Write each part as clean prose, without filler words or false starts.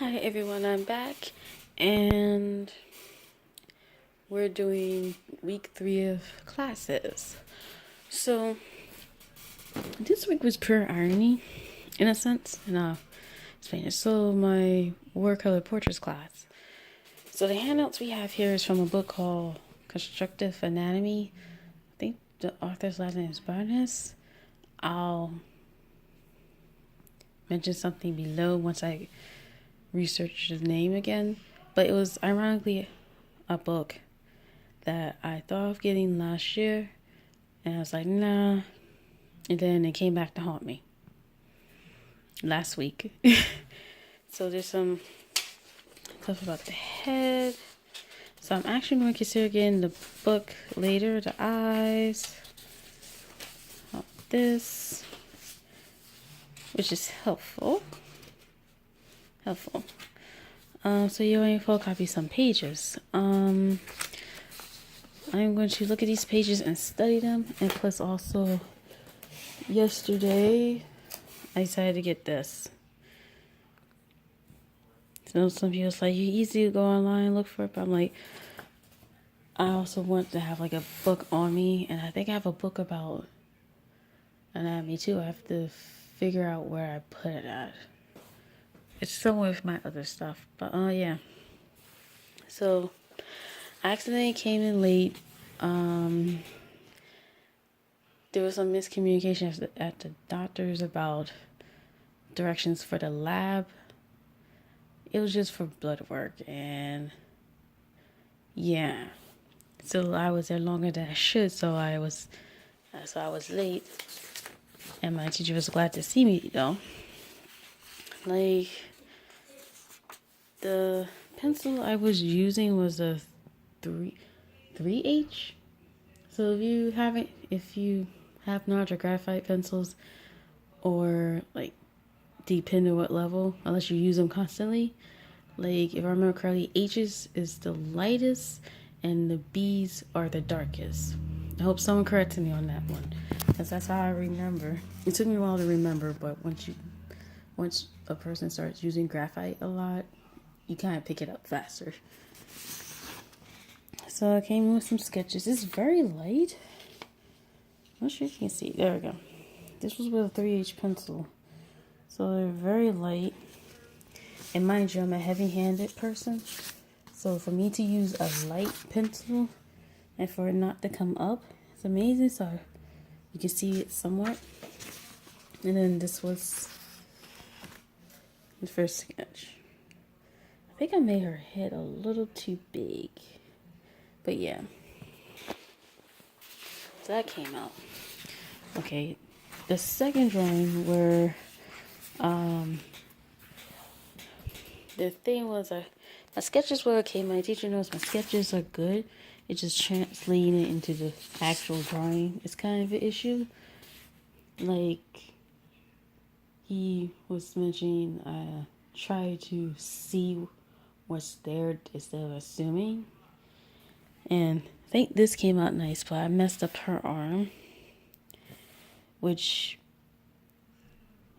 Hi everyone, I'm back and we're doing week 3 of classes. So this week was pure irony in a sense, and I'll explain it. So my watercolor portraits class. So the handouts we have here is from a book called Constructive Anatomy. I think the author's last name is Barnes. I'll mention something below once I research his name again. But it was ironically a book that I thought of getting last year, and I was like, nah. And then it came back to haunt me last week. So there's some stuff about the head. So I'm actually going to consider getting the book later. The eyes, this, which is helpful. So you only photocopy some pages. I'm going to look at these pages and study them, and plus also yesterday I decided to get this. So some people it's like you easy to go online and look for it, but I'm like, I also want to have like a book on me, and I think I have a book about anatomy too. I have to figure out where I put it at. It's somewhere with my other stuff, but yeah. So I accidentally came in late. There was some miscommunication at the doctor's about directions for the lab. It was just for blood work, and yeah. So I was there longer than I should, so I was late. And my teacher was glad to see me though. Like, the pencil I was using was a 3H. So if you have knowledge of graphite pencils, or like depending on what level, unless you use them constantly, like if I remember correctly, H's is the lightest and the B's are the darkest. I hope someone corrects me on that one, because that's how I remember. It took me a while to remember, but once a person starts using graphite a lot, you kind of pick it up faster. So I came in with some sketches. It's very light. I'm not sure if you can see. There we go. This was with a 3H pencil. So they're very light. And mind you, I'm a heavy-handed person. So for me to use a light pencil and for it not to come up, it's amazing. So you can see it somewhat. And then this was the first sketch. I think I made her head a little too big. But yeah. So that came out. Okay. The second drawing where the thing was my sketches were okay. My teacher knows my sketches are good. It's just translating it into the actual drawing is kind of an issue. Like, he was mentioning try to see what's there instead of assuming. And I think this came out nice, but I messed up her arm, which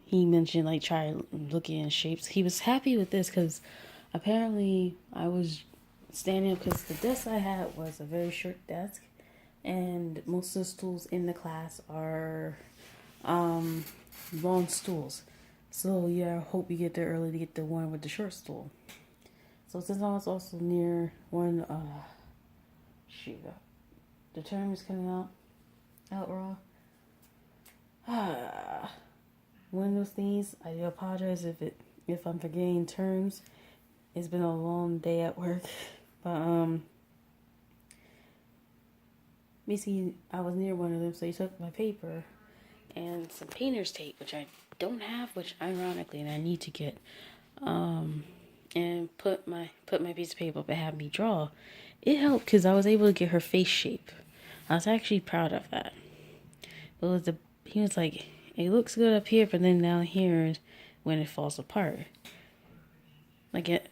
he mentioned like try looking in shapes. He was happy with this because apparently I was standing up because the desk I had was a very short desk, and most of the stools in the class are long stools. So yeah, I hope you get there early to get the one with the short stool. So since I was also near one, the term is coming out raw. One of those things. I do apologize if I'm forgetting terms. It's been a long day at work, but basically I was near one of them, so he took my paper and some painter's tape, which I don't have, which ironically, and I need to get, and put my piece of paper up and have me draw. It helped because I was able to get her face shape. I was actually proud of that. He was like, it looks good up here, but then down here is when it falls apart. Like I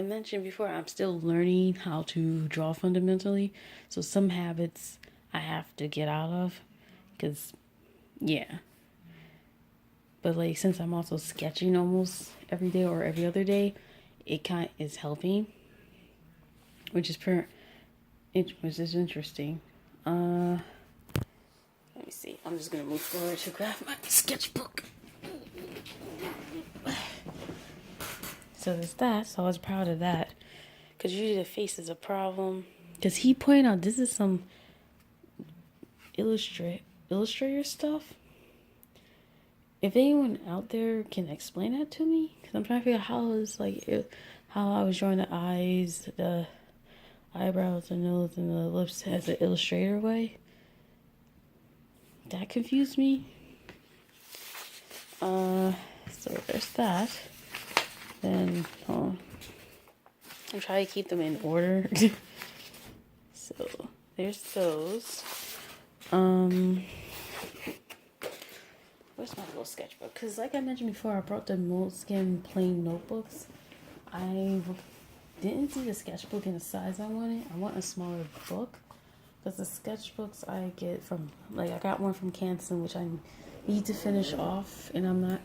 mentioned before, I'm still learning how to draw fundamentally. So some habits I have to get out of, because yeah. But like, since I'm also sketching almost every day or every other day, it kind of is helping, which is interesting. Let me see. I'm just gonna move forward to grab my sketchbook. So there's that. So I was proud of that, because usually the face is a problem. Because he pointed out this is some illustrator stuff. If anyone out there can explain that to me, because I'm trying to figure out how I was drawing the eyes, the eyebrows, the nose, and the lips as an illustrator way. That confused me. So there's that. Then I'm trying to keep them in order. So there's those. Where's my little sketchbook? Because like I mentioned before, I brought the Moleskine plain notebooks. I didn't see the sketchbook in the size I wanted. I want a smaller book. Because the sketchbooks I get from, I got one from Canson, which I need to finish off. And I'm not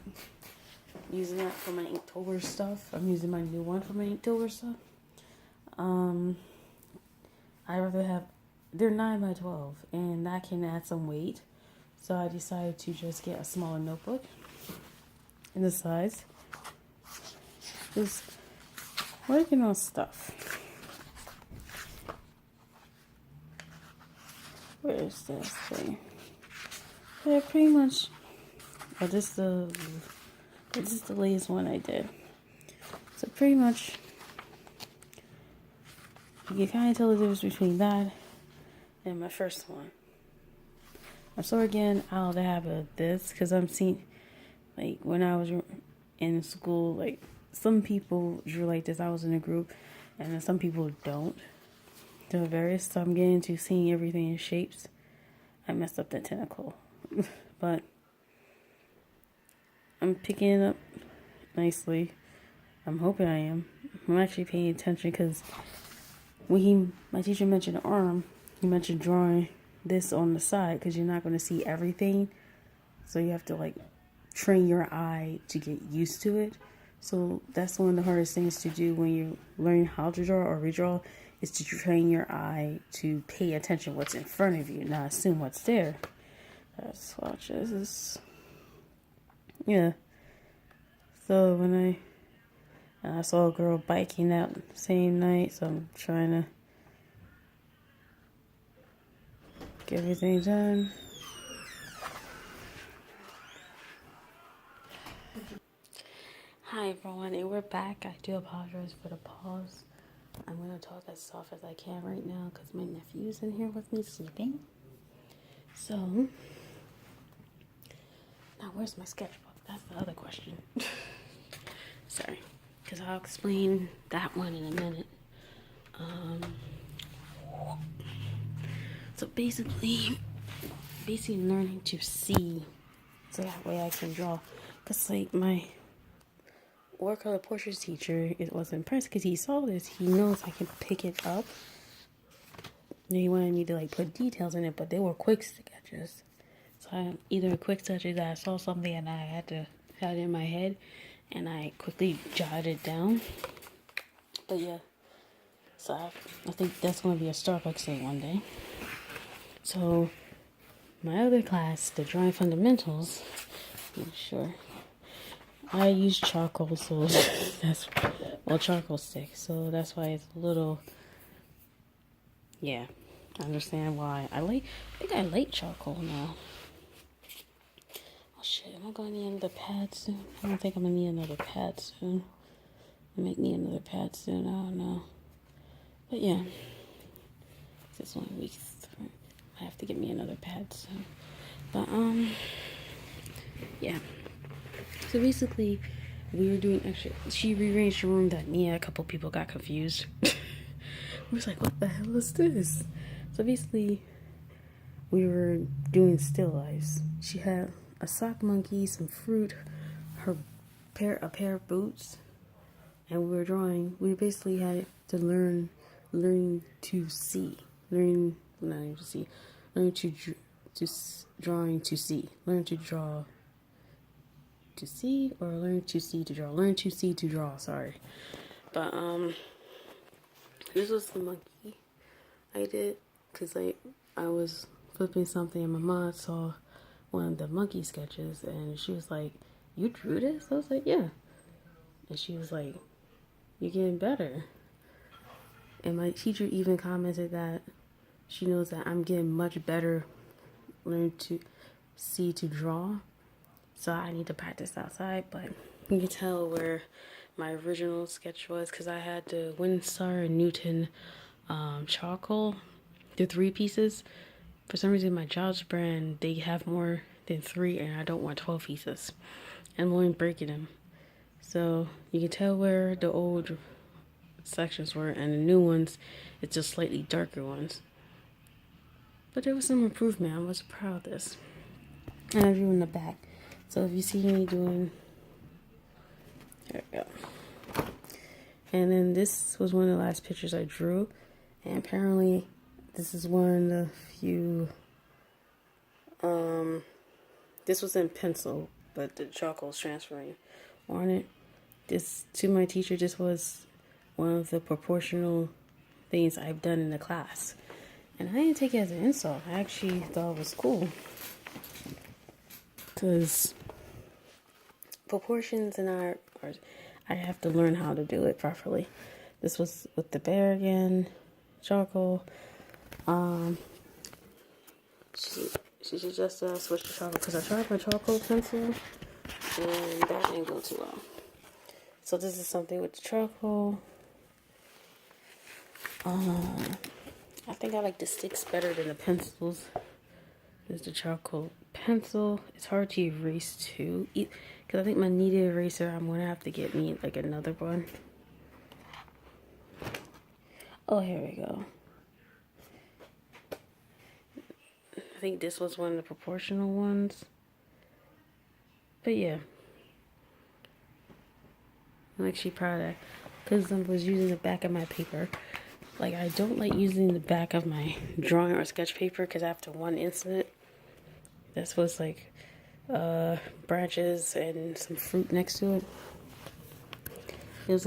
using that for my Inktober stuff. I'm using my new one for my Inktober stuff. I rather have, they're 9x12. And that can add some weight. So I decided to just get a smaller notebook in the size. Just working on stuff. Where is this thing? Yeah, pretty much. Oh, this is the latest one I did. So pretty much, you can kind of tell the difference between that and my first one. So again, out of the habit of this, because I'm seeing, when I was in school, some people drew like this. I was in a group, and then some people don't. So I'm getting into seeing everything in shapes. I messed up the tentacle, but I'm picking it up nicely. I'm hoping I am. I'm actually paying attention, because when my teacher mentioned the arm, he mentioned drawing this on the side, because you're not going to see everything, so you have to train your eye to get used to it. So that's one of the hardest things to do when you're learning how to draw or redraw, is to train your eye to pay attention what's in front of you, not assume what's there. Let's watch this. Yeah. So when I saw a girl biking that same night, so I'm trying to get everything done. Hi everyone, and we're back. I do apologize for the pause. I'm going to talk as soft as I can right now, because my nephew's in here with me sleeping. So, now where's my sketchbook? That's the other question. Sorry, because I'll explain that one in a minute. So basically learning to see, so that way I can draw. Because my watercolor portraits teacher, it was impressed, because he saw this. He knows I can pick it up. And he wanted me to put details in it, but they were quick sketches. So either quick sketches that I saw something and I had to have it in my head, and I quickly jotted it down. But yeah, so I think that's going to be a Starbucks thing one day. So my other class, the drawing fundamentals, I'm sure I use charcoal, so charcoal stick, so that's why it's a little, yeah, I understand why. I think I like charcoal now. Oh shit, am I going to need another pad soon? I don't think I'm going to need another pad soon. I might need another pad soon, I don't know. But yeah, it's only week 3. I have to get me another pad soon. But, yeah. So basically, we were doing, she rearranged the room that me and a couple people got confused. We was like, what the hell is this? So basically, we were doing still lifes. She had a sock monkey, some fruit, a pair of boots, and we were drawing. We basically had to learn to see. Learn to see. Learn to draw to see, or learn to see to draw. Learn to see to draw, sorry. But this was the monkey I did, because like I was flipping something and my mom saw one of the monkey sketches and she was like, "You drew this?" I was like, "Yeah." And she was like, "You're getting better." And my teacher even commented that she knows that I'm getting much better, learn to see to draw. So I need to practice outside, but you can tell where my original sketch was because I had the Winsor and Newton charcoal, the 3 pieces. For some reason, my Jobs brand, they have more than 3, and I don't want 12 pieces. I'm only breaking them. So you can tell where the old sections were, and the new ones, it's just slightly darker ones. But there was some improvement. I was proud of this. And I drew in the back. So if you see me doing, there we go. And then this was one of the last pictures I drew. And apparently this is one of the few, this was in pencil, but the charcoal's transferring on it. This, to my teacher, this was one of the proportional things I've done in the class. And I didn't take it as an insult. I actually thought it was cool. Because proportions in art, I have to learn how to do it properly. This was with the bear again, charcoal. She suggested I switch to charcoal because I tried my charcoal pencil and that didn't go too well. So this is something with the charcoal. I think I like the sticks better than the pencils. This is the charcoal pencil. It's hard to erase too, because I think my kneaded eraser, I'm gonna have to get me like another one. Oh, here we go. I think this was one of the proportional ones. But yeah, I'm actually proud of that because I was using the back of my paper. Like, I don't like using the back of my drawing or sketch paper because after one incident, this was like branches and some fruit next to it. It was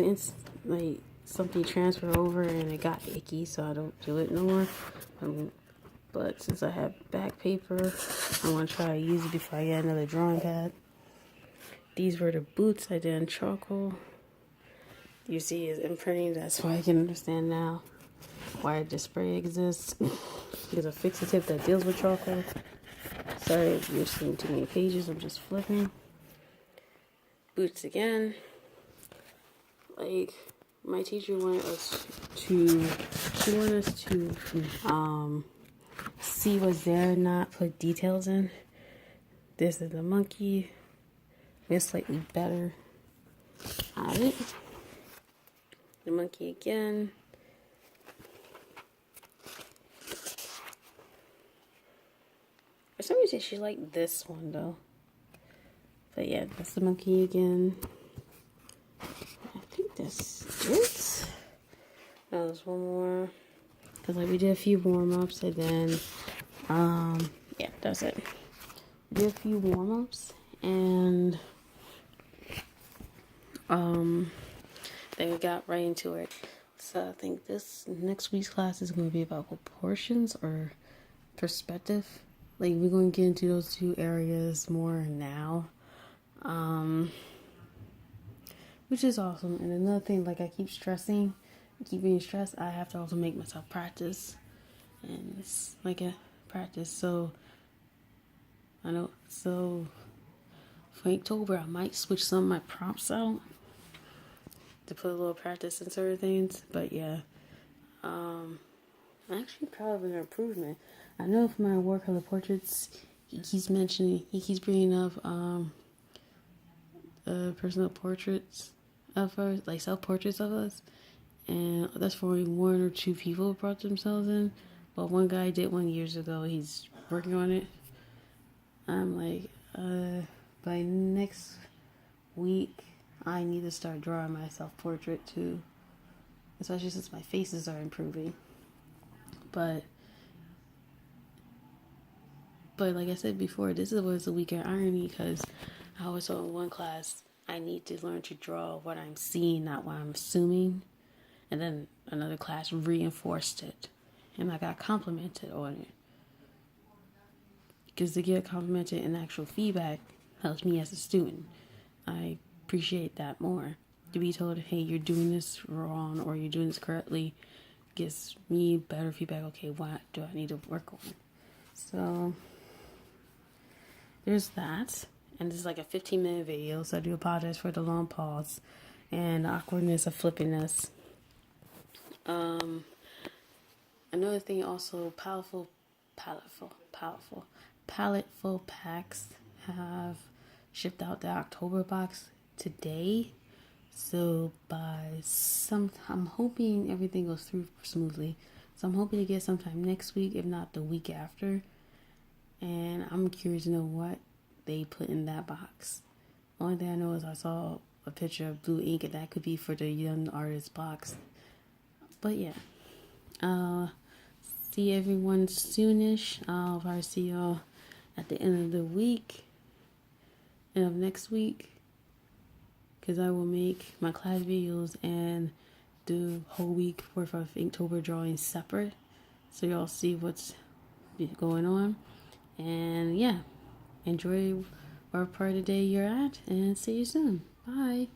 like something transferred over and it got icky, so I don't do it no more. But since I have back paper, I want to try to use it before I get another drawing pad. These were the boots I did in charcoal. You see is imprinting, that's why I can understand now why the spray exists. There's a fixative that deals with charcoal. Sorry if you're seeing too many pages, I'm just flipping. Boots again. Like, my teacher wanted us to, see what's there, not put details in. This is the monkey. It's slightly better at it. The monkey again. For some reason, she liked this one though. But yeah, that's the monkey again. I think that's it. Oh, there's one more. Because like we did a few warm-ups and then, yeah, that's it. We did a few warm-ups and, then we got right into it. So I think this next week's class is going to be about proportions or perspective. Like, we're going to get into those 2 areas more now, which is awesome. And another thing, like I keep being stressed, I have to also make myself practice. And it's like a practice. So, I know, so for October, I might switch some of my prompts out to put a little practice in certain things. But yeah, I'm actually proud of an improvement. I know for my watercolor portraits, he keeps bringing up personal portraits of us, like self-portraits of us. And that's for only 1 or 2 people brought themselves in. But one guy did one years ago. He's working on it. I'm like, by next week, I need to start drawing my self-portrait too. Especially since my faces are improving. But like I said before, this was a weekend irony because I was on one class I need to learn to draw what I'm seeing, not what I'm assuming. And then another class reinforced it. And I got complimented on it. Because to get complimented and actual feedback helps me as a student. I appreciate that more. To be told, hey, you're doing this wrong or you're doing this correctly gives me better feedback. Okay, what do I need to work on? So there's that. And this is like a 15-minute video, so I do apologize for the long pause and the awkwardness of flipping this. Another thing also, Paletful Packs have shipped out the October box today. So I'm hoping everything goes through smoothly. So I'm hoping to get sometime next week, if not the week after. And I'm curious to know what they put in that box. Only thing I know is I saw a picture of blue ink, and that could be for the young artist box. But yeah, see everyone soonish. I'll probably see y'all at the end of the week and of next week, because I will make my class videos and do whole week worth of Inktober drawings separate, so y'all see what's going on. And yeah, enjoy whatever part of the day you're at, and see you soon. Bye.